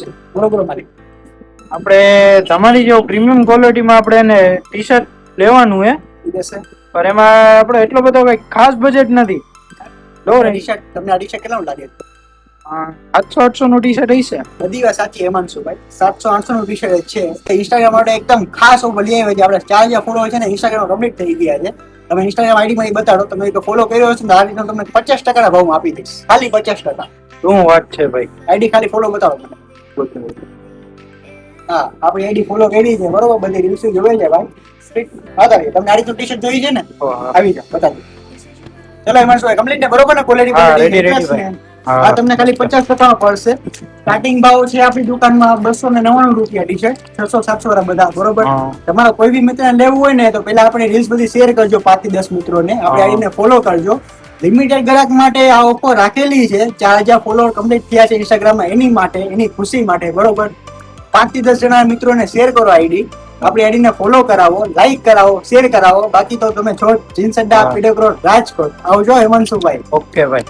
છે બરોબર માલિક. આપણે તમારી જો પ્રીમિયમ ક્વોલિટીમાં આપણે એને ટી શર્ટ લેવાનું હે, પણ એમાં આપણે એટલો બધો કઈ ખાસ બજેટ નથી. તમને આ ટી શર્ટ કેટલાનું લાગે? 700-800 નું ટી શર્ટ હશે. બધી વાત સાચી હેમાંશુભાઈ, 700-800 નું ટી શર્ટ છે. ઇન્સ્ટાગ્રામ માટે એકદમ ખાસ ઓફર લઈ આવ્યા છે. આપણે 4000 ફોલોવર છે ને ઇન્સ્ટાગ્રામ કમ્પ્લીટ થઈ ગયા છે. તમે ઇન્સ્ટાગ્રામ આઈડી માં બતાડો, તમે ફોલો કર્યો હશે ને આ રીતનો તમને 50% ના ભાવમાં આપી દઈશ. ખાલી 50%. શું વાત છે ભાઈ? આઈડી ખાલી ફોલો બતાવો મને. હા, આપણી આઈડી ફોલો કરી છે બરોબર, બધી રીલ્સ જોઈ છે ભાઈ. બતાવીએ તમને આ રીતનું ટી શર્ટ જોઈએ છે ને, આવી જાવ બતાવીએ. ચલો હેમાંશુભાઈ કમ્પ્લીટ ને બરોબર ને ક્વોલિટી? હા, તમને ખાલી 50% પડશે. સ્ટાર્ટિંગ ભાવ છે આપણી દુકાનમાં 299 રૂપિયા ટી શર્ટ, 600-700 વાળા બધા બરોબર. તમારા કોઈ બી મિત્રને લેવું હોય ને તો પેલા આપણે રીલ્સ બધી શેર કરજો 5 થી 10 મિત્રોને, આપણે આઈને ફોલો કરજો. લિમિટેડ ગ્રાહક માટે આ ઓફર રાખેલી છે. 4000 ફોલોવર કમ્પ્લીટ થયા છે ઇન્સ્ટાગ્રામમાં, એની માટે, એની ખુશી માટે બરોબર. 5 થી 10 જણા મિત્રોને શેર કરો આઈડી, આપણી આઈડીને ફોલો કરાવો, લાઈક કરાવો, શેર કરાવો. બાકી તો તમે છો જીન્સ અડ્ડા, પીડબ્રો, રાજકોટ આવજો હેમાંશુભાઈ. ઓકે ભાઈ.